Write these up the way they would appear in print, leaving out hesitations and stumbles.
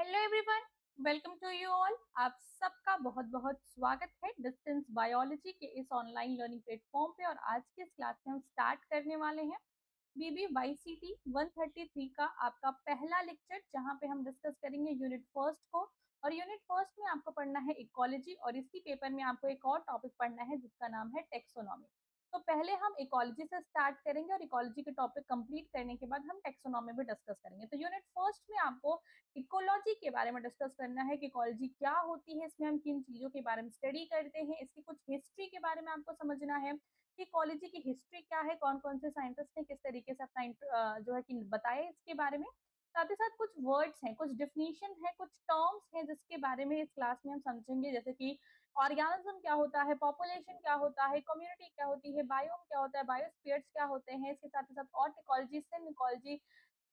Hello everyone, welcome to you all. आप सबका बहुत बहुत स्वागत है डिस्टेंस बायोलॉजी के इस ऑनलाइन लर्निंग प्लेटफॉर्म पे। और आज की इस क्लास में हम स्टार्ट करने वाले हैं BBYCT 133 का आपका पहला लेक्चर, जहां पे हम डिस्कस करेंगे यूनिट फर्स्ट को। और यूनिट फर्स्ट में आपको पढ़ना है इकोलॉजी, और इसी पेपर में आपको एक और टॉपिक पढ़ना है जिसका नाम है टेक्सोनॉमी। तो पहले हम इकोलॉजी से स्टार्ट करेंगे और इकोलॉजी के टॉपिक कंप्लीट करने के बाद हम टेक्सोनॉमी भी डिस्कस करेंगे। तो यूनिट फर्स्ट में आपको इकोलॉजी के बारे में डिस्कस करना है कि इकोलॉजी क्या होती है, इसमें हम किन चीजों के बारे में स्टडी करते हैं, इसकी कुछ हिस्ट्री के बारे में आपको समझना है कि इकोलॉजी की हिस्ट्री क्या है, कौन कौन से साइंटिस्ट ने किस तरीके से अपना जो है कि बताया इसके बारे में। साथ ही साथ कुछ वर्ड्स हैं, कुछ डिफिनीशन है, कुछ टर्म्स हैं जिसके बारे में इस क्लास में हम समझेंगे, जैसे कि ऑर्गेनिज्म क्या होता है, पॉपुलेशन क्या होता है, कम्युनिटी क्या होती है, बायोम क्या होता है, बायोस्फीयर्स क्या होते हैं। इसके साथ ही साथ और ecology, SIM ecology,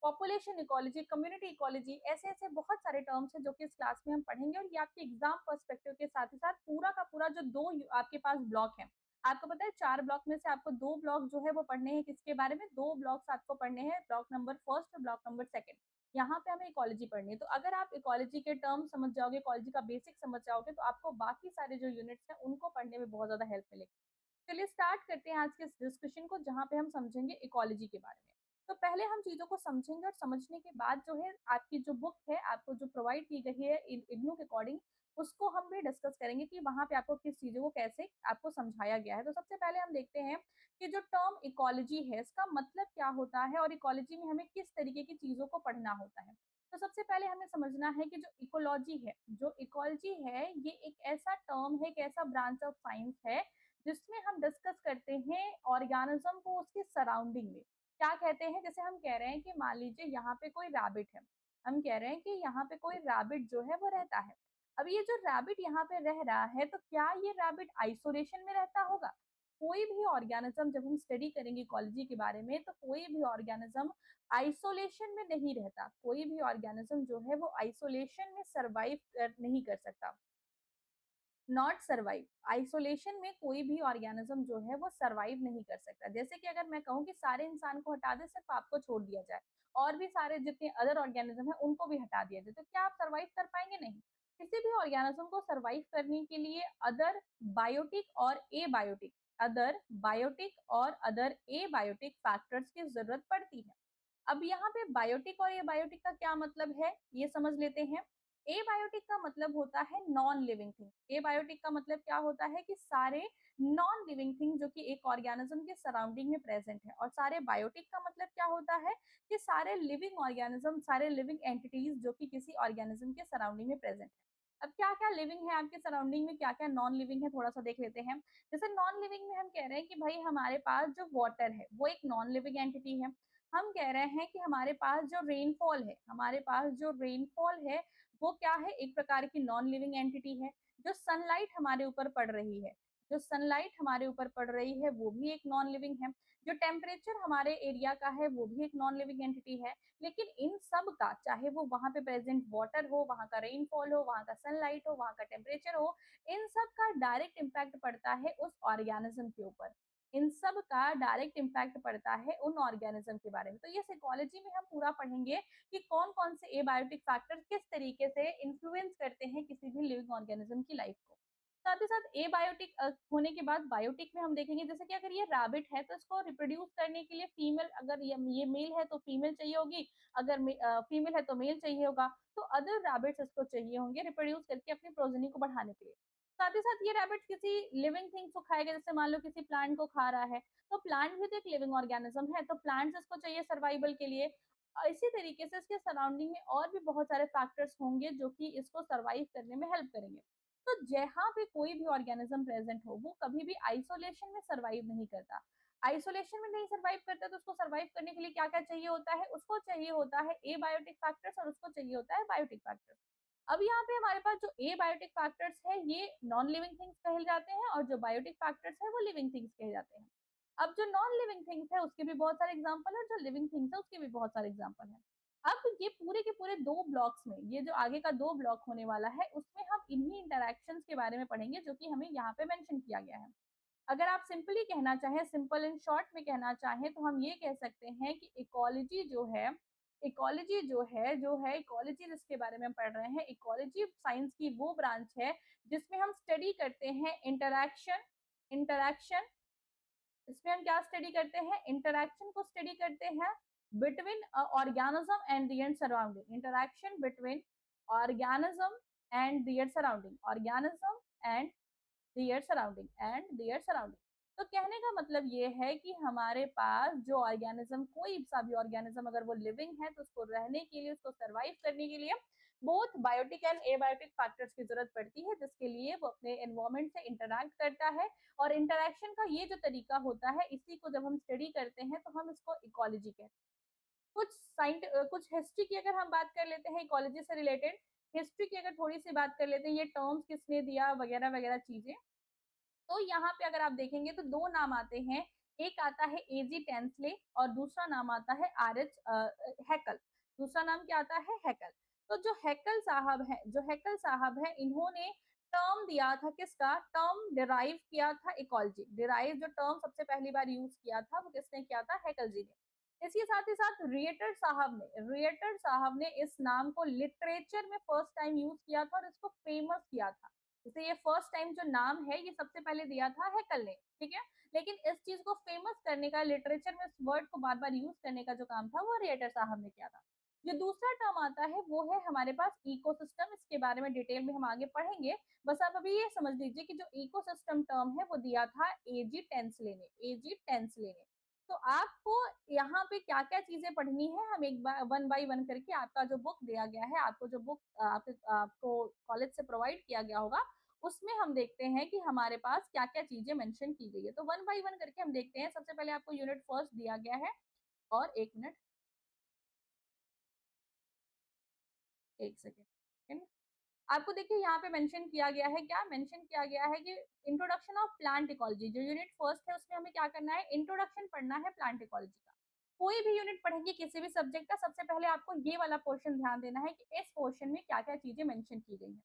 population ecology, community ecology, ऐसे ऐसे बहुत सारे टर्म्स हैं जो कि इस क्लास में हम पढ़ेंगे। और ये आपके एग्जाम पर्सपेक्टिव के साथ ही साथ पूरा का पूरा जो दो आपके पास ब्लॉक है, आपको पता है 4 ब्लॉक में से आपको 2 ब्लॉक जो है वो पढ़ने हैं। किसके बारे में? 2 ब्लॉक्स आपको पढ़ने हैं, ब्लॉक नंबर फर्स्ट और ब्लॉक नंबर सेकंड। यहाँ पे हमें इकोलॉजी पढ़नी है। तो अगर आप इकोलॉजी के टर्म समझ जाओगे, इकोलॉजी का बेसिक समझ जाओगे, तो आपको बाकी सारे जो यूनिट्स हैं उनको पढ़ने में बहुत ज्यादा हेल्प मिलेगी। चलिए स्टार्ट करते हैं आज के इस डिस्कशन को, जहाँ पे हम समझेंगे इकोलॉजी के बारे में। तो पहले हम चीजों को समझेंगे और समझने के बाद जो है आपकी जो बुक है, आपको जो प्रोवाइड की गई है इग्नू के अकॉर्डिंग, उसको हम भी डिस्कस करेंगे कि वहां पे आपको किस चीजों को कैसे आपको समझाया गया है। तो सबसे पहले हम देखते हैं कि जो टर्म इकोलॉजी है इसका मतलब क्या होता है और इकोलॉजी में हमें किस तरीके की चीजों को पढ़ना होता है। तो सबसे पहले हमें समझना है कि जो इकोलॉजी है, जो इकोलॉजी है, ये एक ऐसा टर्म है, एक ऐसा ब्रांच ऑफ साइंस है जिसमें हम डिस्कस करते हैं ऑर्गेनिज्म को उसके सराउंडिंग में। क्या कहते हैं? जैसे हम कह रहे हैं कि मान लीजिए यहाँ पे कोई रैबिट है, हम कह रहे हैं कि यहाँ पे कोई रैबिट जो है वो रहता है। अब ये जो रैबिट यहाँ पे रह रहा है, तो क्या ये रैबिट आइसोलेशन में रहता होगा? कोई भी ऑर्गेनिज्म, जब हम स्टडी करेंगे इकोलॉजी के बारे में, तो कोई भी ऑर्गेनिज्म आइसोलेशन में नहीं रहता। कोई भी ऑर्गेनिज्म जो है वो आइसोलेशन में सर्वाइव नहीं कर सकता, नॉट सर्वाइव। आइसोलेशन में कोई भी ऑर्गेनिज्म जो है वो सर्वाइव नहीं कर सकता। जैसे कि अगर मैं कहूँ कि सारे इंसान को हटा दे, सिर्फ आपको छोड़ दिया जाए, और भी सारे जितने अदर ऑर्गेनिज्म है उनको भी हटा दिया जाए, तो क्या आप सर्वाइव कर पाएंगे? नहीं। किसी भी ऑर्गेनिज्म को सर्वाइव करने के लिए अदर बायोटिक और ए बायोटिक, अदर बायोटिक और अदर ए बायोटिक फैक्टर्स की जरूरत पड़ती है। अब यहाँ पे बायोटिक और एबायोटिक का क्या मतलब है, ये समझ लेते हैं। एबायोटिक का मतलब होता है नॉन लिविंग थिंग। एबायोटिक का मतलब क्या होता है कि सारे नॉन लिविंग थिंग जो कि एक ऑर्गेनिज्म के सराउंडिंग में प्रेजेंट है। और सारे बायोटिक का मतलब क्या होता है कि सारे लिविंग ऑर्गेनिज्म, सारे लिविंग एंटिटीज जो कि किसी ऑर्गेनिज्म के सराउंडिंग में प्रेजेंट है। अब क्या क्या लिविंग है आपके सराउंडिंग में, क्या क्या नॉन लिविंग है, थोड़ा सा देख लेते हैं। जैसे नॉन लिविंग में हम कह रहे हैं कि भाई हमारे पास जो वाटर है वो एक नॉन लिविंग एंटिटी है। हम कह रहे हैं कि हमारे पास जो रेनफॉल है, हमारे पास जो रेनफॉल है वो क्या है, एक प्रकार की नॉन लिविंग एंटिटी है। जो सनलाइट हमारे ऊपर पड़ रही है, जो सनलाइट हमारे ऊपर पड़ रही है वो भी एक नॉन लिविंग है। जो टेम्परेचर हमारे एरिया का है वो भी एक नॉन लिविंग एंटिटी है। लेकिन इन सब का, चाहे वो वहां पे प्रेजेंट वाटर हो, वहां का रेनफॉल हो, वहां का सनलाइट हो, वहां का टेम्परेचर हो, इन सब का डायरेक्ट इम्पैक्ट पड़ता है उस ऑर्गेनिज्म के ऊपर। इन सब का डायरेक्ट इम्पैक्ट पड़ता है उन ऑर्गेनिज्म के बारे में। तो ये साइकोलॉजी में हम पूरा पढ़ेंगे कि कौन कौन से एबायोटिक फैक्टर किस तरीके से इन्फ्लुएंस करते हैं किसी भी लिविंग ऑर्गेनिज्म की लाइफ को। साथ ही साथ एबायोटिक होने के बाद बायोटिक में हम देखेंगे, जैसे कि अगर ये रैबिट है तो इसको रिप्रोड्यूस करने के लिए फीमेल, अगर ये मेल है तो फीमेल चाहिए होगी, अगर फीमेल है तो मेल चाहिए होगा। तो अदर रैबिट्स इसको चाहिए होंगे रिप्रोड्यूस करके अपनी प्रोजेनी को बढ़ाने के लिए। साथ ही साथ ये रैबिट किसी लिविंग थिंग्स को खाएगा, जैसे मान लो किसी प्लांट को खा रहा है, तो प्लांट भी तो एक लिविंग ऑर्गेनिज्म है, तो प्लांट्स इसको चाहिए सर्वाइवल के लिए। इसी तरीके से इसके सराउंडिंग में और भी बहुत सारे फैक्टर्स होंगे जो कि इसको सर्वाइव करने में हेल्प करेंगे। तो जहाँ पे कोई भी ऑर्गेनिज्म प्रेजेंट हो वो कभी भी आइसोलेशन में सर्वाइव नहीं करता। आइसोलेशन में नहीं सर्वाइव करता, तो उसको सर्वाइव करने के लिए क्या क्या चाहिए होता है? उसको चाहिए होता है एबायोटिक फैक्टर्स और उसको चाहिए होता है बायोटिक फैक्टर्स। अब यहाँ पे हमारे पास जो एबायोटिक फैक्टर्स है ये नॉन लिविंग थिंग्स कहे जाते हैं, और जो बायोटिक फैक्टर्स है वो लिविंग थिंग्स कहे जाते हैं। अब जो नॉन लिविंग थिंग्स है उसके भी बहुत सारे एग्जांपल है, जो लिविंग थिंग्स है उसके भी बहुत सारे एग्जांपल है। अब ये पूरे के पूरे 2 ब्लॉक्स में, ये जो आगे का 2 ब्लॉक होने वाला है उसमें हम इन्हीं इंटरैक्शंस के बारे में पढ़ेंगे जो कि हमें यहाँ पे मेंशन किया गया है। अगर आप सिंपली कहना चाहें, सिंपल एंड शॉर्ट में कहना चाहें, तो हम ये कह सकते हैं कि इकोलॉजी जो है, इकोलॉजी जो है इकोलॉजी जिसके बारे में हम पढ़ रहे हैं, इकोलॉजी साइंस की वो ब्रांच है जिसमें हम स्टडी करते हैं इंटरैक्शन। इंटरैक्शन इसमें हम क्या स्टडी करते हैं, इंटरैक्शन को स्टडी करते हैं between organism and their surrounding. Interaction between organism and their surrounding, organism and their surrounding. तो कहने का मतलब ये है कि हमारे पास जो ऑर्गेनिज्म, कोई सा भी ऑर्गेनिज्म अगर वो लिविंग है तो उसको रहने के लिए, उसको सर्वाइव करने के लिए both biotic and abiotic factors की जरूरत पड़ती है, जिसके लिए वो अपने एनवायरमेंट से इंटरैक्ट करता है। और इंटरैक्शन का ये जो तरीका होता है, इसी को जब हम स्टडी करते हैं तो हम इसको इकोलॉजी कहते हैं। कुछ हिस्ट्री की अगर हम बात कर लेते हैं इकोलॉजी से रिलेटेड, हिस्ट्री की अगर थोड़ी सी बात कर लेते हैं, ये टर्म्स किसने दिया वगैरह वगैरह चीजें। तो यहाँ पे अगर आप देखेंगे तो दो नाम आते हैं, एक आता है एजी टेंसले और दूसरा नाम आता है आरएच हैकल। दूसरा नाम क्या आता है, हैकल। तो जो हैकल साहब है, इन्होंने टर्म दिया था, किसका टर्म डिराइव किया था, इकोलॉजी डिराइव जो टर्म सबसे पहली बार यूज किया था वो किसने किया था, हैकल जी ने। इसके साथ ही साथ रिएटर साहब ने इस नाम को लिटरेचर में फर्स्ट टाइम यूज किया था और इसको फेमस किया था। जैसे ये फर्स्ट टाइम जो नाम है ये सबसे पहले दिया था हैकल ने, ठीक है, लेकिन इस चीज को फेमस करने का, लिटरेचर में इस वर्ड को बार बार यूज करने का जो काम था वो रिएटर साहब ने किया था। जो दूसरा टर्म आता है वो है हमारे पास इकोसिस्टम। इसके बारे में डिटेल में हम आगे पढ़ेंगे, बस आप अभी ये समझ लीजिए कि जो इकोसिस्टम टर्म है वो दिया था एजी टेंसले ने। तो आपको यहाँ पे क्या क्या चीजें पढ़नी है, हम एक बार वन बाय वन करके, आपका जो बुक दिया गया है, आपको जो बुक आपको कॉलेज से प्रोवाइड किया गया होगा, उसमें हम देखते हैं कि हमारे पास क्या क्या चीजें मेंशन की गई है। तो वन बाय वन करके हम देखते हैं। सबसे पहले आपको यूनिट फर्स्ट दिया गया है, और एक मिनट, एक सेकेंड, आपको देखिए यहाँ पे मेंशन किया गया है, क्या मेंशन किया गया है कि इंट्रोडक्शन ऑफ प्लांट इकोलॉजी। जो यूनिट फर्स्ट है उसमें हमें क्या करना है, इंट्रोडक्शन पढ़ना है प्लांट इकोलॉजी का। कोई भी यूनिट पढ़ेंगे किसी भी सब्जेक्ट का, सबसे पहले आपको ये वाला पोर्शन ध्यान देना है कि इस पोर्शन में क्या क्या चीजें मेंशन की गई है।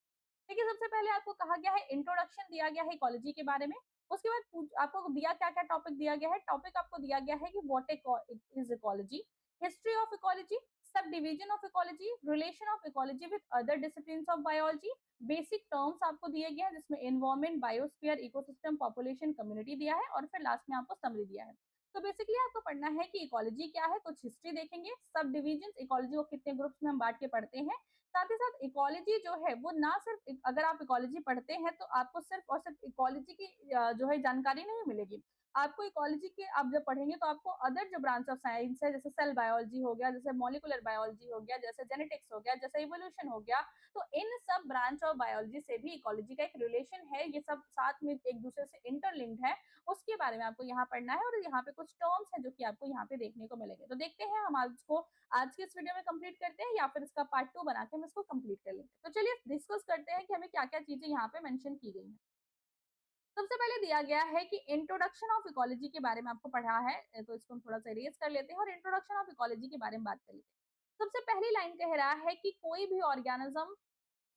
देखिए सबसे पहले आपको कहा गया है, इंट्रोडक्शन दिया गया है इकोलॉजी के बारे में। उसके बाद आपको दिया क्या क्या टॉपिक दिया गया है, टॉपिक आपको दिया गया है कि what is ecology, history of ecology, sub division of ecology, relation of ecology with other disciplines of biology, basic terms आपको दिए गए हैं जिसमें environment, biosphere, ecosystem, population, community दिया है, और फिर लास्ट में आपको समरी दिया है। तो बेसिकली आपको पढ़ना है कि इकोलॉजी क्या है, कुछ हिस्ट्री देखेंगे, सब डिविजन, इकोलॉजी को कितने ग्रुप्स में हम बांट के पढ़ते हैं। साथ ही साथ इकोलॉजी जो है वो ना सिर्फ, अगर आप इकोलॉजी पढ़ते हैं तो आपको सिर्फ और सिर्फ इकोलॉजी की जो है जानकारी नहीं मिलेगी। आपको इकोलॉजी के आप जब पढ़ेंगे तो आपको अदर जो ब्रांच ऑफ साइंस है, जैसे सेल बायोलॉजी हो गया, जैसे मॉलिकुलर बायोलॉजी हो गया, जैसे जेनेटिक्स हो गया, जैसे इवोल्यूशन हो गया, तो इन सब ब्रांच ऑफ बायोलॉजी से भी इकोलॉजी का एक रिलेशन है, ये सब साथ में एक दूसरे से इंटरलिंक्ड है, उसके बारे में आपको यहाँ पढ़ना है। और यहाँ पे कुछ टर्म्स हैं जो कि आपको यहाँ पे देखने को मिलेंगे। तो देखते हैं हम आज के इस वीडियो में कंप्लीट करते हैं, या फिर इसका पार्ट 2 बना के हम इसको कंप्लीट कर लेंगे। तो चलिए डिस्कस करते हैं कि हमें क्या क्या चीजें यहाँ पे मेंशन की गई हैं। सबसे पहले दिया गया है कि इंट्रोडक्शन ऑफ इकोलॉजी के बारे में आपको पढ़ा है, तो इसको हम थोड़ा सा इरेज कर लेते हैं और इंट्रोडक्शन ऑफ इकोलॉजी के बारे में बात कर लेते हैं। सबसे पहली लाइन कह रहा है कि कोई भी ऑर्गेनिज्म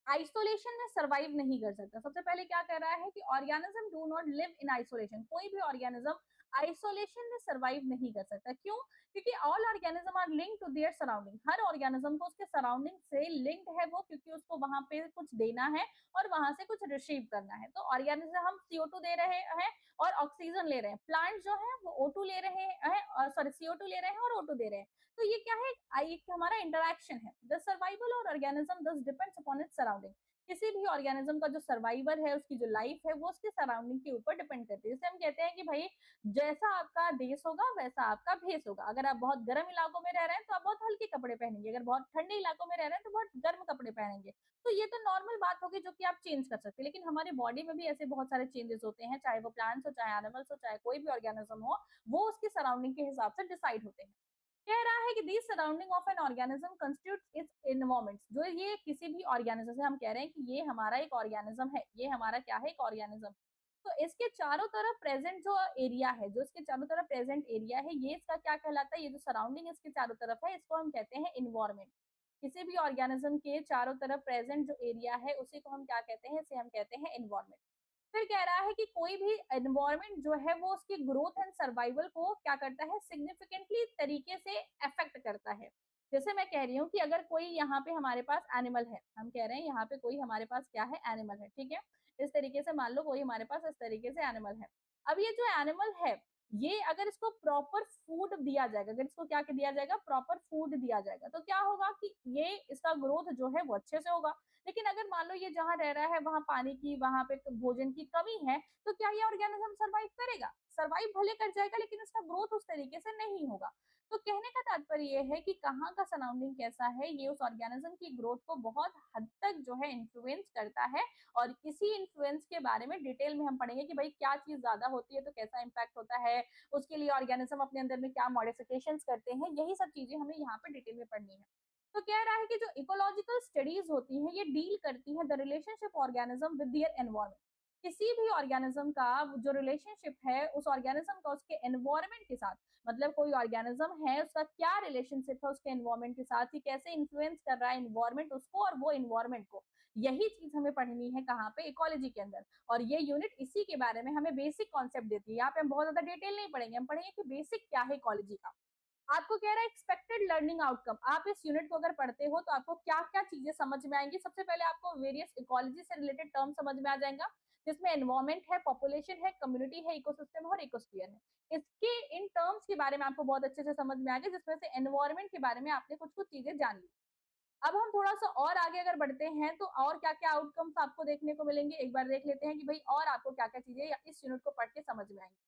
आइसोलेशन में सर्वाइव नहीं कर सकता। सबसे पहले क्या कह रहा है कि organism do not live in isolation, कोई भी ऑर्गेनिज्म आइसोलेशन में सर्वाइव नहीं कर सकता। क्यों? क्योंकि all organism are linked to their surrounding, हर ऑर्गेनिज्म को उसके सराउंडिंग से लिंक्ड है वो, क्योंकि उसको वहां पे कुछ देना है और वहां से कुछ रिसीव करना है। तो ऑर्गेनिज्म, हम CO2 दे रहे हैं और ऑक्सीजन ले रहे हैं, प्लांट जो है वो O2 ले रहे हैं, सॉरी CO2 ले रहे हैं और O2 दे रहे हैं। तो ये क्या है, एक हमारा इंटरैक्शन है। द सर्वाइवल और ऑर्गेनिज्म दस डिपेंड्स अपॉन इट्स सराउंडिंग, किसी भी ऑर्गेनिज्म का जो सर्वाइवर है, उसकी जो लाइफ है, वो उसके सराउंडिंग के ऊपर डिपेंड करती है। जैसे हम कहते हैं कि भाई जैसा आपका देश होगा वैसा आपका भेष होगा। अगर आप बहुत गर्म इलाकों में रह रहे हैं तो आप बहुत हल्के कपड़े पहनेंगे, अगर बहुत ठंडे इलाकों में रह रहे हैं तो बहुत गर्म कपड़े पहनेंगे। तो ये तो नॉर्मल बात होगी जो कि आप चेंज कर सकते हैं, लेकिन हमारे बॉडी में भी ऐसे बहुत सारे चेंजेस होते हैं, चाहे वो प्लांट्स हो, चाहे एनिमल्स हो, चाहे कोई भी ऑर्गेनिज्म हो, वो उसकी सराउंडिंग के हिसाब से डिसाइड होते हैं। कह रहा है कि these surrounding of an organism constitutes it's environment, जो ये किसी भी ऑर्गेनिज्म से हम कह रहे हैं कि ये हमारा एक ऑर्गेनिज्म है, ये हमारा क्या है, एक ऑर्गेनिज्म। तो इसके चारों तरफ प्रेजेंट जो एरिया है, जो इसके चारों तरफ प्रेजेंट एरिया है, ये इसका क्या कहलाता है, ये जो सराउंडिंग इसके चारों तरफ है, इसको हम कहते हैं इन्वायरमेंट। किसी भी ऑर्गेनिज्म के चारों तरफ प्रेजेंट जो एरिया है उसी को हम क्या कहते हैं, इसे हम कहते हैं इन्वायरमेंट। फिर कह रहा है कि कोई भी एनवायरनमेंट जो है वो उसकी ग्रोथ एंड सर्वाइवल को क्या करता है, सिग्निफिकेंटली तरीके से अफेक्ट करता है। जैसे मैं कह रही हूँ कि अगर कोई यहाँ पे हमारे पास एनिमल है, हम कह रहे हैं यहाँ पे कोई हमारे पास क्या है, एनिमल है, ठीक है। इस तरीके से मान लो कोई हमारे पास इस तरीके से एनिमल है। अब ये जो एनिमल है, ये अगर इसको प्रॉपर फूड दिया जाएगा, अगर इसको क्या दिया जाएगा, प्रॉपर फूड दिया जाएगा, तो क्या होगा कि ये इसका ग्रोथ जो है वो अच्छे से होगा। लेकिन अगर मान लो ये जहाँ रह रहा है वहाँ पानी की, वहाँ पे भोजन की कमी है, तो क्या ये ऑर्गेनिज्म सर्वाइव करेगा? सर्वाइव भले कर जाएगा, लेकिन इसका ग्रोथ उस तरीके से नहीं होगा। तो कहने का तात्पर्य ये है कि कहाँ का सराउंडिंग कैसा है, ये उस ऑर्गेनिज्म की ग्रोथ को बहुत हद तक जो है इन्फ्लुएंस करता है। और इसी इन्फ्लुएंस के बारे में डिटेल में हम पढ़ेंगे कि भाई क्या चीज ज्यादा होती है तो कैसा इम्पैक्ट होता है, उसके लिए ऑर्गेनिज्म अपने अंदर में क्या मॉडिफिकेशन करते हैं, यही सब चीजें हमें यहाँ पे डिटेल में पढ़नी है। तो कह रहा है कि जो इकोलॉजिकल स्टडीज होती हैं, ये डील करती हैं the relationship organism with their environment. किसी भी ऑर्गेनिज्म का जो रिलेशनशिप है उस ऑर्गेनिज्म का उसके एनवायरनमेंट के साथ, मतलब कोई ऑर्गेनिज्म है उसका क्या रिलेशनशिप है उसके एनवायरनमेंट के साथ, ही कैसे इन्फ्लुएंस कर रहा है एनवायरनमेंट उसको और वो एनवायरनमेंट को, यही चीज हमें पढ़नी है कहाँ पे, इकोलॉजी के अंदर। और ये यूनिट इसी के बारे में हमें बेसिक कॉन्सेप्ट देती है। यहाँ पे हम बहुत ज्यादा डिटेल नहीं पढ़ेंगे, हम पढ़ेंगे कि बेसिक क्या है इकोलॉजी का। आपको कह रहा है एक्सपेक्टेड लर्निंग आउटकम। आप इस यूनिट को अगर पढ़ते हो तो आपको क्या क्या चीजें समझ में आएंगी। सबसे पहले आपको वेरियस इकोलॉजी से रिलेटेड टर्म समझ में आ जाएगा, जिसमें एनवायरमेंट है, पॉपुलेशन है, कम्युनिटी है, इकोसिस्टम है और इकोस्फीयर है। इसके इन टर्म्स के बारे में आपको बहुत अच्छे से समझ में आ गया, जिसमें से एनवायरमेंट के बारे में आपने कुछ कुछ चीजें जान ली। अब हम थोड़ा सा और आगे अगर बढ़ते हैं तो और क्या क्या आउटकम्स आपको देखने को मिलेंगे, एक बार देख लेते हैं कि भाई और आपको क्या क्या चीजें इस यूनिट को पढ़ के समझ में आएंगी।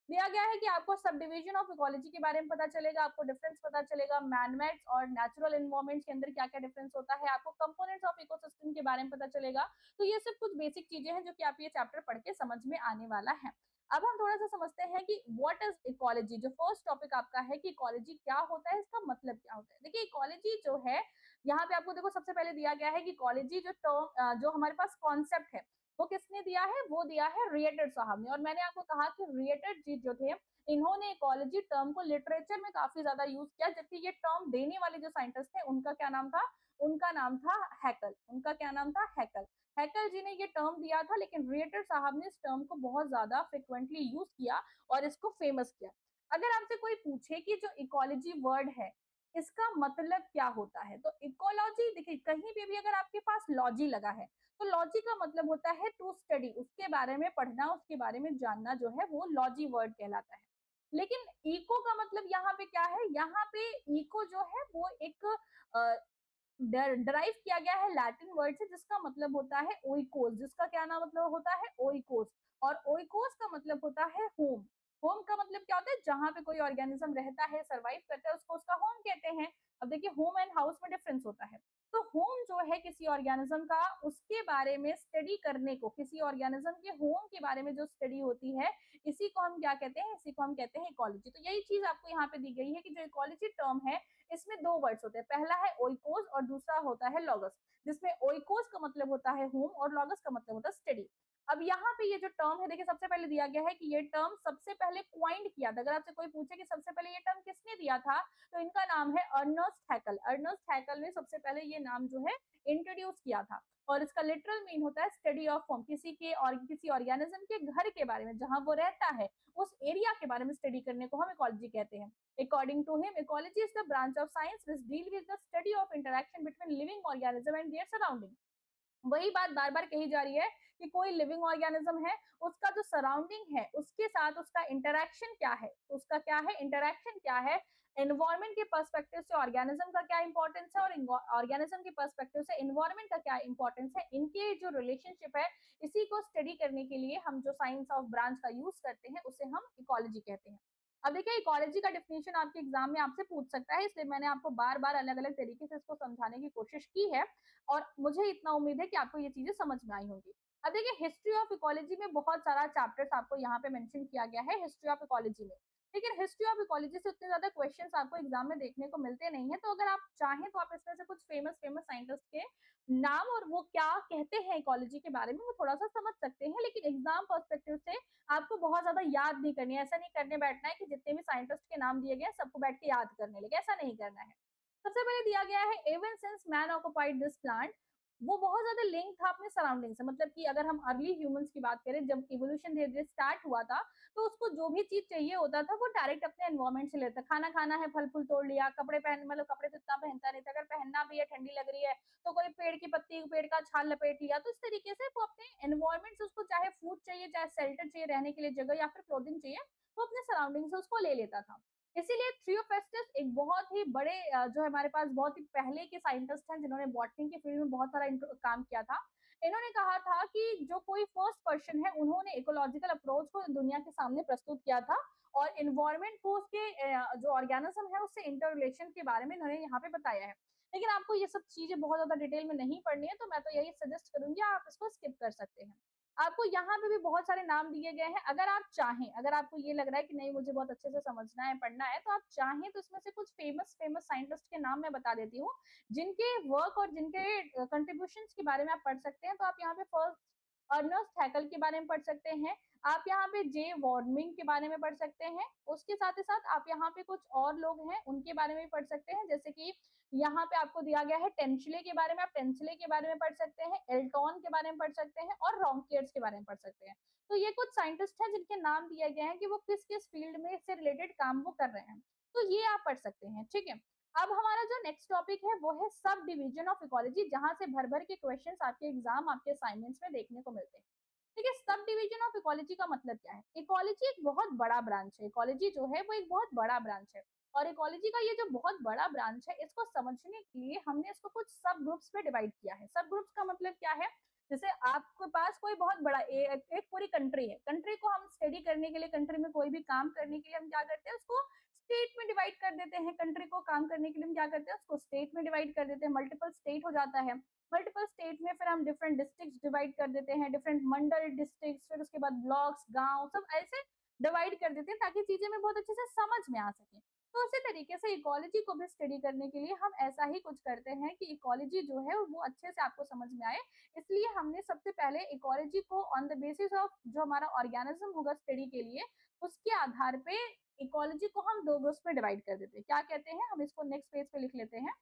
दिया गया है कि आपको सब डिवीजन ऑफ इकोलॉजी के बारे में पता चलेगा, आपको डिफरेंस पता चलेगा, मैनमेड और नेचुरल एनवायरमेंट्स के अंदर क्या क्या डिफरेंस होता है, आपको कंपोनेंट्स ऑफ इकोसिस्टम के बारे में पता चलेगा। तो ये सब कुछ बेसिक चीजें हैं जो कि आप ये चैप्टर पढ़ के समझ में आने वाला है। अब हम थोड़ा सा समझते हैं कि व्हाट इज इकोलॉजी। जो फर्स्ट टॉपिक आपका है कि इकोलॉजी क्या होता है, इसका मतलब क्या होता है। देखिए इकोलॉजी जो है, यहाँ पे आपको देखो सबसे पहले दिया गया है कि इकोलॉजी जो टर्म जो हमारे पास कॉन्सेप्ट है वो किसने दिया है, वो दिया है रिएटर साहब ने। और मैंने आपको कहा कि रिएटर जी जो थे, इन्होंने इकोलॉजी टर्म को लिटरेचर में काफी ज्यादा यूज किया, जबकि ये टर्म देने वाले जो साइंटिस्ट थे उनका क्या नाम था, उनका नाम था हैकल। उनका क्या नाम था, हैकल। हैकल जी ने ये टर्म दिया था, लेकिन रिएटर साहब ने इस टर्म को बहुत ज्यादा फ्रिक्वेंटली यूज किया और इसको फेमस किया। अगर आपसे कोई पूछे कि जो इकोलॉजी वर्ड है इसका मतलब क्या होता है, तो इकोलॉजी देखिए कहीं पे भी अगर आपके पास लॉजी लगा है तो लॉजी का मतलब होता है टू स्टडी, उसके बारे में पढ़ना, उसके बारे में जानना, जो है वो लॉजी वर्ड कहलाता है। लेकिन इको का मतलब यहाँ पे क्या है, यहाँ पे इको जो है वो एक डराइव किया गया है लैटिन वर्ड से, जिसका मतलब होता है ओइकोस। जिसका क्या नाम मतलब होता है, ओइकोस। और ओइकोस का मतलब होता है होम। होम का मतलब क्या होता है, जहां पे कोई ऑर्गेनिज्म रहता है, सर्वाइव करता है, उसको उसका होम कहते हैं। अब देखिए होम एंड हाउस में डिफरेंस होता है। तो होम जो है किसी ऑर्गेनिज्म का, उसके बारे में स्टडी करने को, किसी ऑर्गेनिज्म के होम के बारे में जो स्टडी होती है, इसी को हम क्या कहते हैं, इसी को हम कहते हैं इकोलॉजी। तो यही चीज आपको यहाँ पे दी गई है कि जो इकोलॉजी टर्म है इसमें दो वर्ड्स होते हैं, पहला है ओइकोस और दूसरा होता है लॉगस। जिसमें ओइकोस का मतलब होता है होम और लॉगस का मतलब होता है स्टडी। अब यहाँ पे ये जो टर्म है, देखिए सबसे पहले दिया गया है कि ये टर्म सबसे पहले क्वाइंड किया था। अगर आपसे कोई पूछे कि सबसे पहले ये टर्म किसने दिया था, तो इनका नाम है अर्नस्ट हैकल। अर्नस्ट हैकल ने सबसे पहले ये नाम जो है इंट्रोड्यूस किया था। और इसका लिटरल मीन होता है स्टडी ऑफ फॉर्म, किसी के और किसी ऑर्गेनिज्म के घर के बारे में, जहां वो रहता है उस एरिया के बारे में स्टडी करने को हम इकोलॉजी कहते हैं। According to him, ecology is the branch of science which deal with the study of interaction between living organism and their surrounding. वही बात बार बार कही जा रही है कि कोई लिविंग ऑर्गेनिज्म है, उसका जो सराउंडिंग है उसके साथ उसका इंटरेक्शन क्या है, उसका क्या है इंटरेक्शन क्या है, एनवायरमेंट के पर्सपेक्टिव से ऑर्गेनिज्म का क्या इंपॉर्टेंस है और ऑर्गेनिज्म के पर्सपेक्टिव से एनवायरमेंट का क्या इंपॉर्टेंस है, इनके जो रिलेशनशिप है, इसी को स्टडी करने के लिए हम जो साइंस ऑफ ब्रांच का यूज करते हैं उसे हम इकोलॉजी कहते हैं। अब देखिए इकोलॉजी का डिफिनेशन आपके एग्जाम में आपसे पूछ सकता है, इसलिए मैंने आपको बार बार अलग अलग तरीके से इसको समझाने की कोशिश की है। और मुझे इतना उम्मीद है कि आपको ये चीजें समझ में आई होंगी। अब देखिए हिस्ट्री ऑफ इकोलॉजी में बहुत सारा चैप्टर्स आपको यहाँ पे मेंशन किया गया है हिस्ट्री ऑफ इकोलॉजी में। लेकिन हिस्ट्री ऑफ इकोलॉजी से उतने ज्यादा क्वेश्चंस आपको एग्जाम में देखने को मिलते नहीं है। तो अगर आप चाहें तो आप इसमें से कुछ फेमस फेमस साइंटिस्ट के नाम और वो क्या कहते हैं इकोलॉजी के बारे में वो थोड़ा सा समझ सकते हैं। लेकिन एग्जाम पर्सपेक्टिव से आपको बहुत ज्यादा याद नहीं करनी है, ऐसा नहीं करने बैठना है कि जितने भी साइंटिस्ट के नाम दिए गए सबको बैठ के याद करने लगे, ऐसा नहीं करना है। सबसे पहले दिया गया है even since man occupied this plant, वो बहुत ज्यादा लिंक था अपने सराउंडिंग से। मतलब कि अगर हम अर्ली ह्यूमंस की बात करें, जब इवोल्यूशन धीरे धीरे स्टार्ट हुआ था, तो उसको जो भी चीज चाहिए होता था वो डायरेक्ट अपने एनवायरमेंट से लेता। खाना खाना है, फल फूल तोड़ लिया, कपड़े पहन, मतलब कपड़े तो इतना पहनता नहीं था, अगर पहनना भी है, ठंडी लग रही है तो कोई पेड़ की पत्ती, पेड़ का छाल लपेट लिया। तो इस तरीके से वो अपने एनवायरमेंट से, उसको चाहे फूड चाहिए, चाहे शेल्टर चाहिए रहने के लिए जगह, या फिर क्लोथिंग चाहिए, वो अपने सराउंडिंग से उसको ले लेता था। इसीलिए थ्रियोफेस्टस एक बहुत ही बड़े जो हमारे पास बहुत ही पहले के साइंटिस्ट हैं जिन्होंने बॉटनी के फील्ड में बहुत सारा काम किया था। इन्होंने कहा था कि जो कोई फर्स्ट पर्सन है, उन्होंने इकोलॉजिकल अप्रोच को दुनिया के सामने प्रस्तुत किया था, और इन्वायरमेंट को, उसके जो ऑर्गेनिज्म है उससे इंटर रिलेशन के बारे में इन्होंने यहाँ पे बताया है। लेकिन आपको ये सब चीजें बहुत ज्यादा डिटेल में नहीं पढ़नी है, तो मैं तो यही सजेस्ट करूंगी, आप इसको स्किप कर सकते हैं। आपको यहाँ पे भी बहुत सारे नाम दिए गए हैं। अगर आप चाहें, अगर आपको ये लग रहा है कि नहीं मुझे बहुत अच्छे से समझना है, पढ़ना है, तो आप चाहें तो इसमें से कुछ फेमस फेमस साइंटिस्ट के नाम मैं बता देती हूँ, जिनके वर्क और जिनके कंट्रीब्यूशंस के बारे में आप पढ़ सकते हैं। तो आप यहाँ पे फर्स्ट अर्नस्ट हैकल के बारे में पढ़ सकते हैं। आप यहाँ पे जे वार्मिंग के बारे में पढ़ सकते हैं। उसके साथ ही साथ आप यहाँ पे कुछ और लोग हैं उनके बारे में भी पढ़ सकते हैं, जैसे कि यहाँ पे आपको दिया गया है टेंशले के बारे में, आप टेंशले के बारे में पढ़ सकते हैं, एल्टॉन के बारे में पढ़ सकते हैं, और रॉन्केट्स के बारे में पढ़ सकते हैं। तो ये कुछ साइंटिस्ट हैं जिनके नाम दिए गए हैं कि वो किस किस फील्ड में से रिलेटेड काम वो कर रहे हैं। तो ये आप पढ़ सकते हैं, ठीक है। अब हमारा जो नेक्स्ट टॉपिक है वो है सब डिवीजन ऑफ इकोलॉजी, जहां से भर भर के क्वेश्चंस आपके एग्जाम, आपके असाइनमेंट्स में देखने को मिलते हैं। ठीक है, सब डिवीजन ऑफ इकोलॉजी का मतलब क्या है? इकोलॉजी एक बहुत बड़ा ब्रांच है। इकोलॉजी जो है वो एक बहुत बड़ा ब्रांच है, और इकोलॉजी का ये जो बहुत बड़ा ब्रांच है, इसको समझने के लिए हमने इसको कुछ सब ग्रुप्स में डिवाइड किया है। सब ग्रुप्स का मतलब क्या है? जैसे आपके पास कोई बहुत बड़ा एक पूरी कंट्री है, कंट्री को हम स्टडी करने के लिए, कंट्री में कोई भी काम करने के लिए हम क्या करते हैं, उसको स्टेट में डिवाइड कर देते हैं। कंट्री को काम करने के लिए हम क्या करते हैं, उसको स्टेट में डिवाइड कर देते हैं, मल्टीपल स्टेट हो जाता है। मल्टीपल स्टेट में फिर हम डिफरेंट डिस्ट्रिक्ट्स डिवाइड कर देते हैं, डिफरेंट मंडल डिस्ट्रिक्ट्स, फिर उसके बाद ब्लॉक्स, गांव, सब ऐसे डिवाइड कर देते हैं ताकि चीजें में बहुत अच्छे से समझ में आ सके। तो उसी तरीके से इकोलॉजी को भी स्टडी करने के लिए हम ऐसा ही कुछ करते हैं कि इकोलॉजी जो है वो अच्छे से आपको समझ में आए। इसलिए हमने सबसे पहले इकोलॉजी को ऑन द बेसिस ऑफ जो हमारा ऑर्गेनिज्म होगा स्टडी के लिए, उसके आधार पे इकोलॉजी को हम दो ग्रुप्स में डिवाइड कर देते हैं। क्या कहते हैं, हम इसको नेक्स्ट पेज पे लिख लेते हैं।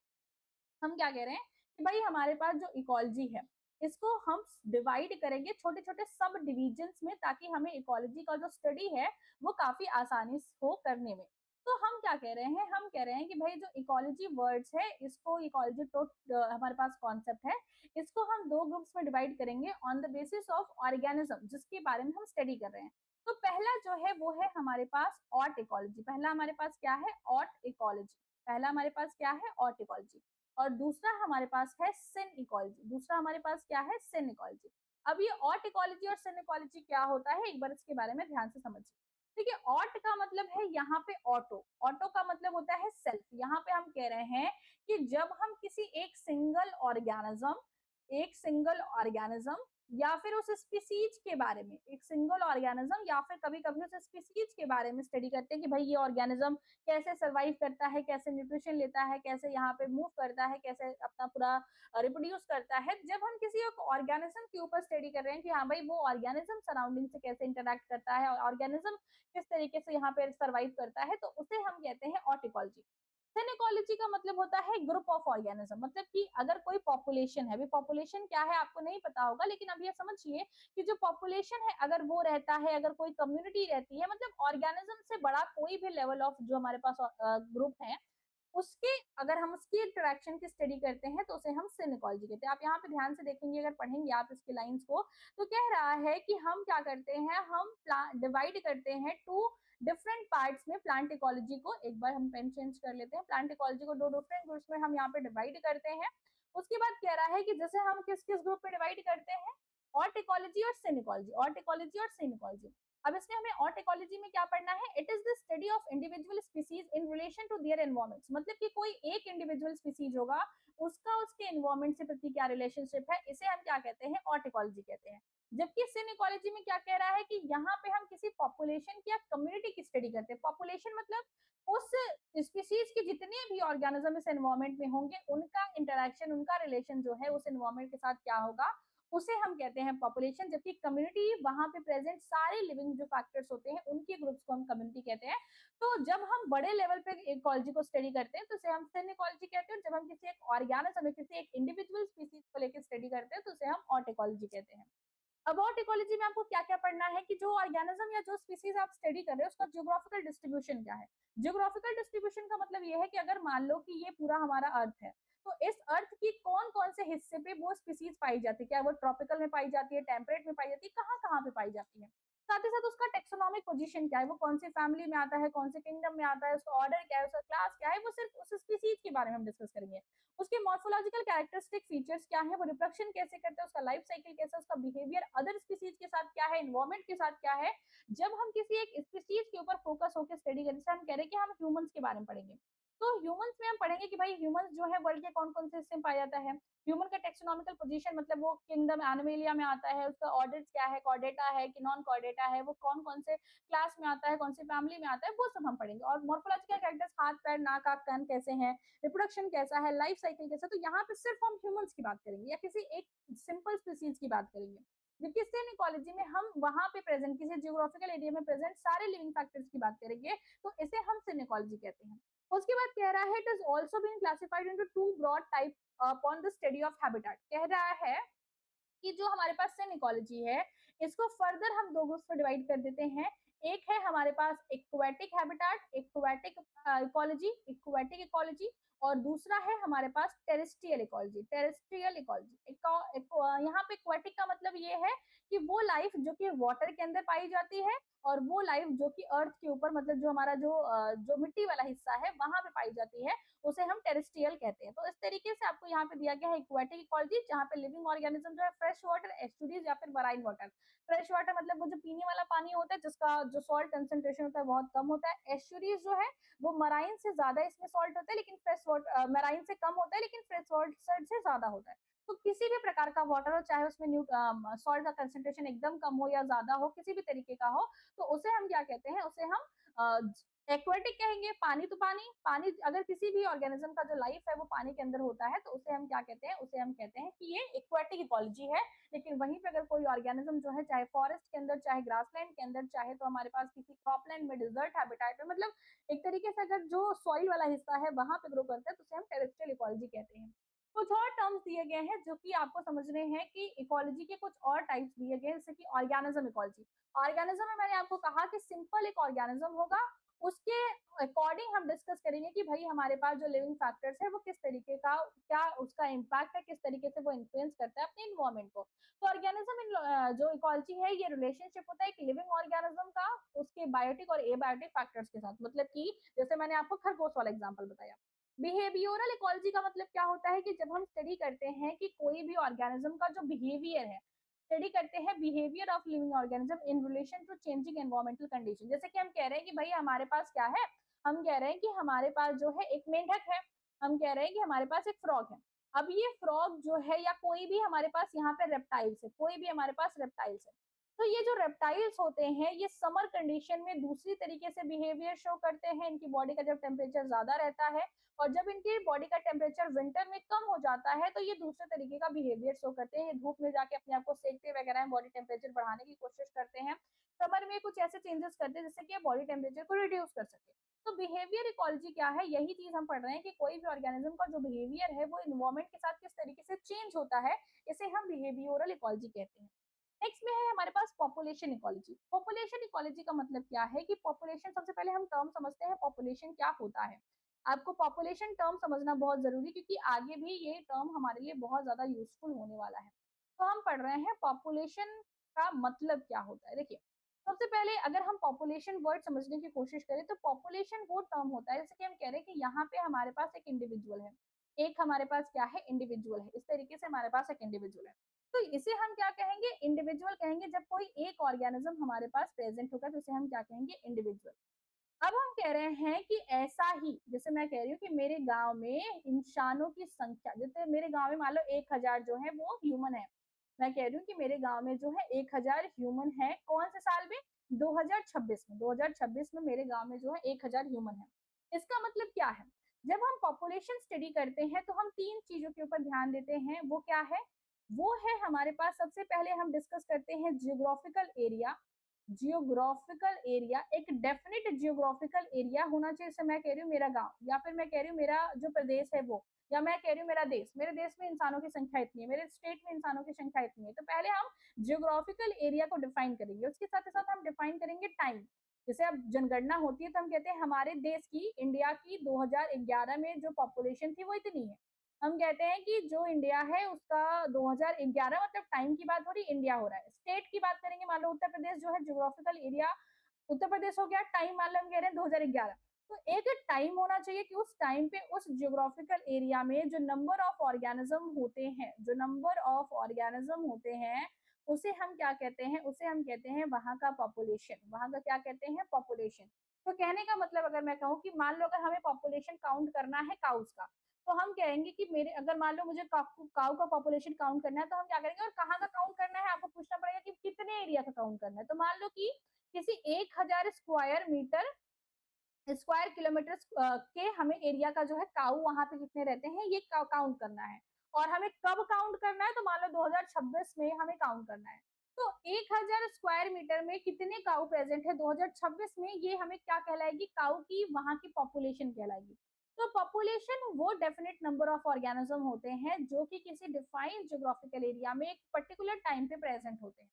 हम क्या कह रहे हैं कि भाई हमारे पास जो इकोलॉजी है, इसको हम डिवाइड करेंगे छोटे छोटे सब डिविजन्स में, ताकि हमें इकोलॉजी का जो स्टडी है वो काफी आसानी हो करने में। तो हम क्या कह रहे हैं, हम कह रहे हैं कि भाई जो इकोलॉजी वर्ड्स है, इसको इकोलॉजी तो हमारे पास कॉन्सेप्ट है, इसको हम दो ग्रुप्स में डिवाइड करेंगे on the basis of organism, जिसके बारे में हम स्टडी कर रहे हैं। तो पहला जो है वो है हमारे पास ऑट इकोलॉजी। पहला हमारे पास क्या है, ऑट इकोलॉजी। पहला हमारे पास क्या है, ऑट इकोलॉजी। और दूसरा हमारे पास है सिन इकोलॉजी। दूसरा हमारे पास क्या है, सिन इकोलॉजी। अब ये ऑट इकोलॉजी और सिन इकोलॉजी क्या होता है, एक बार इसके बारे में ध्यान से समझिए। देखिए, ऑट का मतलब है यहाँ पे ऑटो, ऑटो का मतलब होता है सेल्फ। यहाँ पे हम कह रहे हैं कि जब हम किसी एक सिंगल ऑर्गेनिज्म या फिर उस स्पीसीज के बारे में, एक सिंगल ऑर्गेनिज्म या फिर कभी कभी उस स्पीसीज के बारे में स्टडी करते हैं कि भाई ये ऑर्गेनिज्म कैसे सर्वाइव करता है, कैसे न्यूट्रिशन लेता है, कैसे यहाँ पे मूव करता है, कैसे अपना पूरा रिप्रोड्यूस करता है। जब हम किसी एक ऑर्गेनिज्म के ऊपर स्टडी कर रहे हैं कि हाँ भाई वो ऑर्गेनिज्म सराउंडिंग से कैसे इंटरेक्ट करता है, और ऑर्गेनिज्म किस तरीके से यहाँ पे सर्वाइव करता है, तो उसे हम कहते हैं ऑटिकोलॉजी। सेनेकोलॉजी का मतलब होता है ग्रुप ऑफ ऑर्गेनिज्म। मतलब कि अगर कोई पॉपुलेशन है, अभी पॉपुलेशन क्या है आपको नहीं पता होगा, लेकिन अब ये समझिए कि जो पॉपुलेशन है, अगर वो रहता है, अगर कोई कम्युनिटी रहती है, मतलब ऑर्गेनिज्म से बड़ा कोई भी लेवल ऑफ जो हमारे पास ग्रुप है, उसके अगर हम उसकी इंटरेक्शन की स्टडी करते हैं तो उसे हम सिनेकोलॉजी कहते हैं। आप यहाँ पे ध्यान से देखेंगे, अगर पढ़ेंगे आप इसके लाइंस को, तो कह रहा है कि हम क्या करते हैं, हम डिवाइड करते हैं टू डिफरेंट पार्ट्स में प्लांट इकोलॉजी को। एक बार हम पेन चेंज कर लेते हैं, प्लांट इकोलॉजी को दो डिफरेंट ग्रुप्स में हम यहाँ पे डिवाइड करते हैं। उसके बाद कह रहा है कि जैसे हम किस किस ग्रुप में डिवाइड करते हैं, ऑट इकोलॉजी और सिनेकोलॉजी, ऑट इकोलॉजी और सिनेकोलॉजी। अब इसमें हमें ऑट इकोलॉजी में क्या पढ़ना है, it is the study of individual species in relation to their environments. मतलब कि कोई एक इंडिविजुअल स्पीसीज होगा, उसका उसके एनवायरमेंट से प्रति क्या रिलेशनशिप है, इसे हम क्या कहते हैं, ऑट इकोलॉजी कहते हैं। जबकि सिन इकोलॉजी में क्या कह रहा है कि यहाँ पे हम किसी पॉपुलेशन की या कम्युनिटी की स्टडी करते हैं। पॉपुलेशन मतलब उस स्पीसीज के जितने भी ऑर्गेनिज्म इस एनवायरमेंट में होंगे, उनका इंटरेक्शन, उनका रिलेशन जो है उस एनवायरमेंट के साथ क्या होगा, उसे हम कहते हैं पॉपुलेशन। जबकि कम्युनिटी, वहां पे प्रेजेंट सारे लिविंग जो फैक्टर्स होते हैं, उनके ग्रुप्स को हम कम्युनिटी कहते हैं। तो जब हम बड़े लेवल पे इकोलॉजी को स्टडी करते हैं तो उसे हम सिन इकोलॉजी कहते हैं। जब हम किसी एक ऑर्गेनिज्म, किसी एक इंडिविजुअल स्पीसीज को को लेकर स्टडी करते हैं तो उसे हम ऑट इकोलॉजी कहते हैं। अबाउट इकोलॉजी में आपको क्या क्या पढ़ना है कि जो ऑर्गेनिज्म या जो स्पीसीज आप स्टडी कर रहे हो उसका जियोग्राफिकल डिस्ट्रीब्यूशन क्या है। जियोग्राफिकल डिस्ट्रीब्यूशन का मतलब ये है कि अगर मान लो कि ये पूरा हमारा अर्थ है, तो इस अर्थ की कौन कौन से हिस्से पे वो स्पीसीज पाई जाती है, क्या वो ट्रॉपिकल में पाई जाती है, टेम्परेट में पाई जाती है, कहाँ कहाँ पे पाई जाती है। साथ ही साथ उसका टेक्सोनॉमिक पोजीशन क्या है, वो कौन सी फैमिली में आता है, कौन से किंगडम में आता है, उसका ऑर्डर क्या है, उसका क्लास क्या है, वो सिर्फ उस स्पीसीज के बारे में हम डिस्कस करेंगे। उसके मॉर्फोलॉजिकल कैरेक्टरिस्टिक फीचर्स क्या है, वो रिप्रोडक्शन कैसे करते हैं, उसका लाइफ साइकिल कैसा है, उसका बिहेवियर अदर स्पीसीज के साथ क्या है, एनवायरमेंट के साथ क्या है। जब हम किसी एक स्पीसीज के ऊपर फोकस होकर स्टडी करें, जैसे हम कह रहे हैं कि हम ह्यूमंस के बारे में पढ़ेंगे, तो ह्यूमंस में हम पढ़ेंगे कि भाई ह्यूमंस जो है वर्ल्ड के कौन कौन से हिस्से में पाया जाता है। ह्यूमन का टेक्सोनॉमिकल पोजीशन मतलब वो किंगडम एनिमेलिया में आता है, उसका ऑर्डर्स क्या है, कॉर्डेटा है कि नॉन कॉर्डेटा है, वो कौन कौन से क्लास में आता है, कौन सी फैमिली में आता है, वो सब हम पढ़ेंगे। और मॉर्फोलॉजिकल कैरेक्टर्स, हाथ पैर नाक आंख कान कैसे हैं, रिप्रोडक्शन कैसा है, लाइफ साइकिल कैसा, तो यहाँ पे सिर्फ हम ह्यूमंस की बात करेंगे या किसी एक सिंपल स्पीसीज की बात करेंगे। जबकि सिन इकोलॉजी में हम वहां पे प्रेजेंट किसी जियोग्राफिकल एरिया में प्रेजेंट सारे लिविंग फैक्टर्स की बात करेंगे, तो इसे हम सिन इकोलॉजी कहते हैं। उसके बाद कह रहा है it is also been classified into two broad type upon the study of habitat. कह रहा है कि जो हमारे पास सिन इकोलॉजी है, इसको फर्दर हम दो ग्रुप्स में डिवाइड कर देते हैं। एक है हमारे पास aquatic habitat, aquatic ecology, aquatic ecology, और दूसरा है हमारे पास टेरेस्ट्रियल इकोलॉजी, टेरेस्ट्रियल इकोलॉजी। यहाँ पे एक्वेटिक का मतलब ये है कि वो लाइफ जो कि वाटर के अंदर पाई जाती है, और वो लाइफ जो कि अर्थ के ऊपर मतलब जो हमारा जो मिट्टी वाला हिस्सा है वहां पे पाई जाती है, उसे हम टेरेस्ट्रियल कहते हैं। तो इस तरीके से आपको यहाँ पे दिया गया है एक्वेटिक इकोलॉजी, जहाँ पे लिविंग ऑर्गेनिज्म जो है फ्रेश वाटर, एस्चुरीज या फिर मराइन वाटर। फ्रेश वाटर मतलब वो जो पीने वाला पानी होता है जिसका जो सॉल्ट कंसेंट्रेशन होता है बहुत कम होता है। एस्चुरीज जो है वो मराइन से ज्यादा इसमें सॉल्ट होता है, लेकिन फ्रेश वाटर मराइन से कम होता है, लेकिन फ्रेश वाटर से ज्यादा होता है। तो किसी भी प्रकार का वाटर हो, चाहे उसमें सॉल्ट का कंसेंट्रेशन एकदम कम हो या ज्यादा हो, किसी भी तरीके का हो, तो उसे हम क्या कहते हैं, उसे हम एक्वेटिक कहेंगे। पानी तो पानी, पानी अगर किसी भी ऑर्गेनिज्म का जो लाइफ है वो पानी के अंदर होता है, तो उसे हम क्या कहते हैं, उसे हम कहते हैं कि ये एक्वेटिक इकोलॉजी है। लेकिन वहीं पे अगर कोई ऑर्गेनिज्म जो है, चाहे फॉरेस्ट के अंदर, चाहे ग्रासलैंड के अंदर, चाहे तो हमारे पास किसी क्रॉपलैंड में, डिजर्ट हैबिटेट में, मतलब एक तरीके से अगर जो सॉइल वाला हिस्सा है वहां पे ग्रो करता है, तो उसे हम टेरेस्ट्रियल इकोलॉजी कहते हैं। कुछ और टर्म्स दिए गए हैं जो कि आपको समझने हैं कि इकोलॉजी के कुछ और टाइप्स दिए गए हैं, जैसे कि ऑर्गेनिज्म इकोलॉजी। ऑर्गेनिज्म में मैंने आपको कहा कि सिंपल एक ऑर्गेनिज्म होगा, उसके अकॉर्डिंग हम डिस्कस करेंगे कि भाई हमारे पास जो लिविंग फैक्टर्स है वो किस तरीके का, क्या उसका इम्पैक्ट है, किस तरीके से वो इन्फ्लुएंस करता है अपने इन्वायरमेंट को। तो ऑर्गेनिज्म जो इकोलॉजी है, ये रिलेशनशिप होता है एक लिविंग ऑर्गेनिज्म का उसके बायोटिक और एबायोटिक फैक्टर्स के साथ। मतलब कि जैसे मैंने आपको खरगोश वाला एग्जाम्पल बताया। बिहेवियरल इकोलॉजी का मतलब क्या होता है कि जब हम स्टडी करते हैं कि कोई भी ऑर्गेनिज्म का जो बिहेवियर है, स्टडी करते हैं behaviour of living organism in relation to changing environmental condition. जैसे कि हम कह रहे हैं कि भाई हमारे पास क्या है, हम कह रहे हैं कि हमारे पास जो है एक मेंढक है, हम कह रहे हैं कि हमारे पास एक फ्रॉग है। अब ये फ्रॉग जो है या कोई भी हमारे पास यहाँ पे रेप्टाइल्स है, कोई भी हमारे पास रेप्टाइल्स है, तो ये जो रेप्टाइल्स होते हैं ये समर कंडीशन में दूसरी तरीके से बिहेवियर शो करते हैं। इनकी बॉडी का जब टेम्परेचर ज्यादा रहता है और जब इनकी बॉडी का टेम्परेचर विंटर में कम हो जाता है, तो ये दूसरे तरीके का बिहेवियर शो करते हैं। ये धूप में जाके अपने आप को सेकते वगैरह बॉडी टेम्परेचर बढ़ाने की कोशिश करते हैं। समर में कुछ ऐसे चेंजेस करते हैं जिससे कि बॉडी टेम्परेचर को रिड्यूस कर सके। तो बिहेवियर इकोलॉजी क्या है, यही चीज हम पढ़ रहे हैं कि कोई भी ऑर्गेनिज्म का जो बिहेवियर है वो इन्वायरमेंट के साथ किस तरीके से चेंज होता है, इसे हम बिहेवियरल इकोलॉजी कहते हैं। नेक्स्ट में है हमारे पास पॉपुलेशन इकोलॉजी। पॉपुलेशन इकोलॉजी का मतलब क्या है कि पॉपुलेशन, सबसे पहले हम टर्म समझते हैं पॉपुलेशन क्या होता है। आपको पॉपुलेशन टर्म समझना बहुत जरूरी, क्योंकि आगे भी ये टर्म हमारे लिए बहुत ज्यादा यूजफुल होने वाला है। तो हम पढ़ रहे हैं पॉपुलेशन का मतलब क्या होता है। देखिए, सबसे पहले अगर हम पॉपुलेशन वर्ड समझने की कोशिश करें, तो पॉपुलेशन वो टर्म होता है, जैसे कि हम कह रहे हैं कि यहाँ पे हमारे पास एक इंडिविजुअल है, एक हमारे पास क्या है, इंडिविजुअल है। इस तरीके से हमारे पास एक इंडिविजुअल है, तो इसे हम क्या कहेंगे, इंडिविजुअल कहेंगे। जब कोई एक ऑर्गेनिज्म हमारे पास प्रेजेंट होगा तो इसे हम क्या कहेंगे, इंडिविजुअल। अब हम कह रहे हैं कि ऐसा ही, जैसे मैं कह रही हूँ कि मेरे गांव में इंसानों की संख्या, जैसे मेरे गांव में मान लो 1000 जो है वो ह्यूमन है। मैं कह रही हूँ कि मेरे गांव में जो है 1000 ह्यूमन है, कौन से साल में, 2026 में। 2026 में मेरे गांव में जो है 1000 ह्यूमन है। इसका मतलब क्या है, जब हम पॉपुलेशन स्टडी करते हैं तो हम तीन चीजों के ऊपर ध्यान देते हैं। वो क्या है, वो है हमारे पास, सबसे पहले हम डिस्कस करते हैं जियोग्राफिकल एरिया। जियोग्राफिकल एरिया, एक डेफिनेट जियोग्राफिकल एरिया होना चाहिए। जैसे मैं कह रही हूँ मेरा गांव, या फिर मैं कह रही हूँ मेरा जो प्रदेश है वो, या मैं कह रही हूँ मेरा देश, मेरे देश में इंसानों की संख्या इतनी है, मेरे स्टेट में इंसानों की संख्या इतनी है, तो पहले हम जियोग्राफिकल एरिया को डिफाइन करेंगे, उसके साथ साथ हम डिफाइन करेंगे टाइम। जैसे अब जनगणना होती है तो हम कहते हैं हमारे देश की, इंडिया की 2011 में जो पॉपुलेशन थी वो इतनी है। हम कहते हैं कि जो इंडिया है उसका 2011 मतलब टाइम की बात हो रही, इंडिया हो रहा है। स्टेट की बात करेंगे, मान लो उत्तर प्रदेश जो है जियोग्राफिकल एरिया उत्तर प्रदेश हो गया, टाइम मान लो हम कह रहे हैं 2011। तो एक टाइम होना चाहिए कि उस टाइम पे उस जियोग्राफिकल एरिया में जो नंबर ऑफ ऑर्गेनिज्म होते हैं, जो नंबर ऑफ ऑर्गेनिज्म होते हैं, उसे हम क्या कहते हैं, उसे हम कहते हैं वहां का पॉपुलेशन। वहां का क्या कहते हैं, पॉपुलेशन। तो कहने का मतलब अगर मैं कहूँ कि मान लो अगर हमें पॉपुलेशन काउंट करना है काउस का, तो हम कहेंगे कि मेरे अगर मान लो मुझे काउ का पॉपुलेशन काउंट करना है, तो हम क्या करेंगे और कहाँ का काउंट करना है, आपको पूछना पड़ेगा कि कितने एरिया का काउंट करना है। तो मान लो कि किसी 1000 स्क्वायर मीटर स्क्वायर किलोमीटर के हमें एरिया का जो है काऊ वहां पे कितने रहते हैं ये काउंट करना है। और हमें कब काउंट करना है, तो मान लो 2026 में हमें काउंट करना है। तो 1000 स्क्वायर मीटर में कितने काऊ प्रेजेंट है 2026 में, ये हमें क्या कहलाएगी, काऊ की वहां की पॉपुलेशन कहलाएगी। तो पॉपुलेशन वो डेफिनेट नंबर ऑफ ऑर्गेनिज्म होते हैं जो कि किसी डिफाइंड ज्योग्राफिकल एरिया में एक पर्टिकुलर टाइम पे प्रेजेंट होते हैं।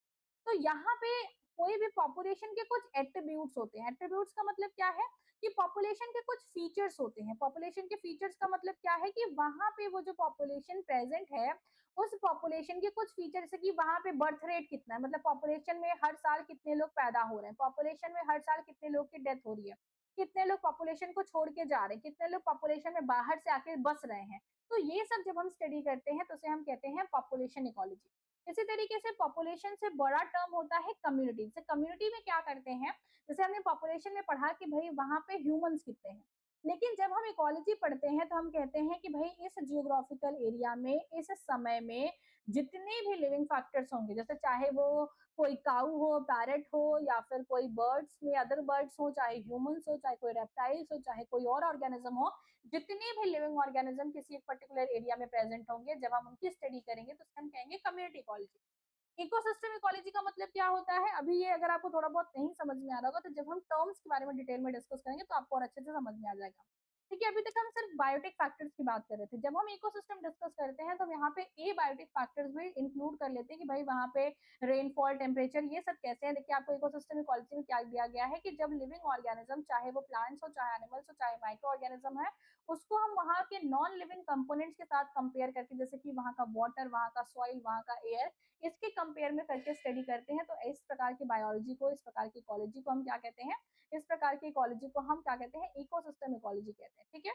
तो यहाँ पे कोई भी पॉपुलेशन के कुछ एट्रीब्यूट्स होते हैं। एट्रीब्यूट्स का मतलब क्या है कि पॉपुलेशन के कुछ फीचर्स होते हैं। पॉपुलेशन के फीचर्स का मतलब क्या है कि वहां पे वो जो पॉपुलेशन प्रेजेंट है, उस पॉपुलेशन के कुछ फीचर, जैसे कि वहां पे बर्थ रेट कितना है, मतलब पॉपुलेशन में हर साल कितने लोग पैदा हो रहे हैं, पॉपुलेशन में हर साल कितने लोग की डेथ हो रही है, कितने लोग पॉपुलेशन को छोड़ के जा रहे हैं, कितने लोग पॉपुलेशन में बाहर से आके बस रहे हैं। तो ये सब जब हम स्टडी करते हैं तो उसे हम कहते हैं पॉपुलेशन इकोलॉजी। इसी तरीके से पॉपुलेशन से बड़ा टर्म होता है कम्युनिटी। जैसे कम्युनिटी में क्या करते हैं, जैसे हमने पॉपुलेशन में पढ़ा कि भाई वहां पे ह्यूमंस कितने हैं, लेकिन जब हम इकोलॉजी पढ़ते हैं तो हम कहते हैं कि भाई इस जियोग्राफिकल एरिया में इस समय में जितने भी लिविंग फैक्टर्स होंगे, जैसे चाहे वो कोई काऊ हो, पैरेट हो, या फिर कोई बर्ड्स में अदर बर्ड्स हो, चाहे ह्यूमंस हो, चाहे कोई रेप्टाइल्स हो, चाहे कोई और ऑर्गेनिज्म हो, जितने भी लिविंग ऑर्गेनिज्म किसी एक पर्टिकुलर एरिया में प्रेजेंट होंगे, जब हम उनकी स्टडी करेंगे तो हम कहेंगे कम्युनिटी इकोलॉजी। इकोसिस्टम इकोलॉजी का मतलब क्या होता है, अभी ये अगर आपको थोड़ा बहुत नहीं समझ में आ रहा होगा तो जब हम टर्म्स के बारे में डिटेल में डिस्कस करेंगे तो आपको और अच्छे से समझ में आ जाएगा। ठीक है, अभी तक हम सिर्फ बायोटिक फैक्टर्स की बात कर रहे थे। जब हम इकोसिस्टम डिस्कस करते हैं तो हम यहाँ पे ए बायोटिक फैक्टर्स भी इंक्लूड कर लेते हैं कि भाई वहाँ पे रेनफॉल, टेम्परेचर, ये सब कैसे हैं। देखिए आपको इकोसिस्टम इकोलॉजी में क्या दिया गया है कि जब लिविंग ऑर्गेनिज्म, चाहे वो प्लांट्स हो, चाहे एनिमल्स हो, चाहे माइक्रो ऑर्गेनिज्म है, उसको हम वहाँ के नॉन लिविंग कंपोनेंट्स के साथ कंपेयर करके, जैसे कि वहाँ का वाटर, वहाँ का सॉइल, वहाँ का एयर, इसके कंपेयर में करके स्टडी करते हैं। तो इस प्रकार की बायोलॉजी को, इस प्रकार की इकोलॉजी को हम क्या कहते हैं, इस प्रकार की इकोलॉजी को हम क्या कहते हैं, इकोसिस्टम इकोलॉजी कहते हैं। ठीक है,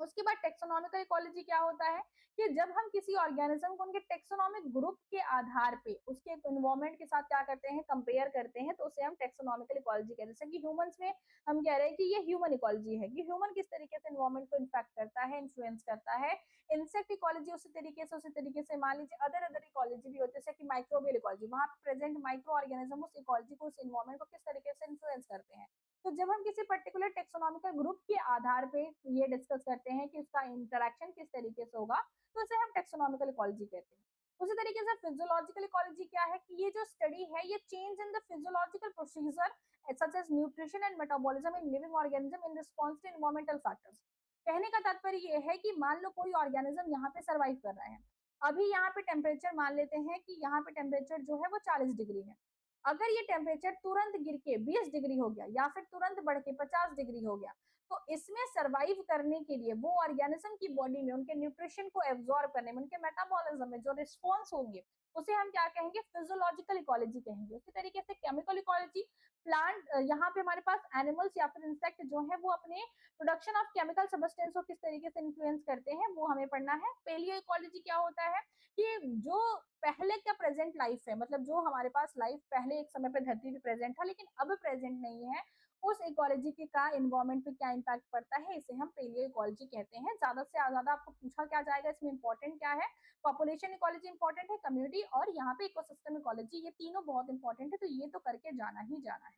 उसके बाद टेक्सोनॉमिकल इकोलॉजी क्या होता है कि जब हम किसी ऑर्गेनिज्म को उनके टेक्सोनॉमिक ग्रुप के आधार पे उसके एनवायरनमेंट के साथ क्या करते हैं, कंपेयर करते हैं, तो उसे हम टेक्सोनॉमिकल इकोलॉजी कहते हैं। जैसे कि ह्यूमंस में हम कह रहे हैं कि ये ह्यूमन इकोलॉजी है कि ह्यूमन किस तरीके से एनवायरनमेंट को इम्पैक्ट करता है, इन्फ्लुएंस करता है। इंसेक्ट इकोलॉजी उसी तरीके से मान लीजिए अदर अदर इकोलॉजी भी होती है, जैसे कि माइक्रोबियल इकोलॉजी, वहां पे प्रेजेंट माइक्रो ऑर्गेनिज्म उस इकोलॉजी को, उस एनवायरनमेंट को किस तरीके से इन्फ्लुएंस करते हैं। तो जब हम किसी पर्टिकुलर टेक्सोनॉमिकल ग्रुप के आधार पे ये डिस्कस करते हैं कि उसका इंटरेक्शन किस तरीके से होगा, तो इसे हम टेक्सोनॉमिकल इकोलॉजी कहते हैं। उसी तरीके से फिजियोलॉजिकल इकोलॉजी क्या है कि ये जो स्टडी है ये change in the physiological procedure such as nutrition and metabolism in living organism in response to environmental factors। कहने का तात्पर्य ये है कि मान लो कोई ऑर्गेनिज्म यहाँ पे सरवाइव कर रहा है, अभी यहाँ पे टेम्परेचर मान लेते हैं कि यहाँ पे टेम्परेचर जो है वो 40 डिग्री है। अगर ये टेम्परेचर तुरंत गिर के 20 डिग्री हो गया या फिर तुरंत बढ़ के 50 डिग्री हो गया, तो इसमें सरवाइव करने के लिए वो ऑर्गेनिज्म की बॉडी में उनके न्यूट्रिशन को एब्जॉर्ब करने में, उनके मेटाबॉलिज्म में जो रिस्पॉन्स होंगे, उसे हम क्या कहेंगे, फिजियोलॉजिकल इकोलॉजी कहेंगे। उसी तरीके से केमिकल इकोलॉजी, प्लांट, यहाँ पे हमारे पास एनिमल्स या फिर इंसेक्ट जो है वो अपने प्रोडक्शन ऑफ केमिकल सब्सटेंस को किस तरीके से इन्फ्लुएंस करते हैं, वो हमें पढ़ना है। पेलियो इकोलॉजी क्या होता है कि जो पहले का प्रेजेंट लाइफ है, मतलब जो हमारे पास लाइफ पहले एक समय पे धरती पे प्रेजेंट था लेकिन अब प्रेजेंट नहीं है, उस इकोलॉजी के का इन्वायरमेंट पे क्या इम्पैक्ट पड़ता है, इसे हम पेलियो इकोलॉजी कहते हैं। ज्यादा से ज्यादा आपको पूछा क्या जाएगा, इसमें इंपॉर्टेंट क्या है, पॉपुलेशन इकोलॉजी इंपॉर्टेंट है, कम्युनिटी और यहाँ पे इकोसिस्टम इकोलॉजी, ये तीनों बहुत इंपॉर्टेंट है, तो ये तो करके जाना ही जाना है।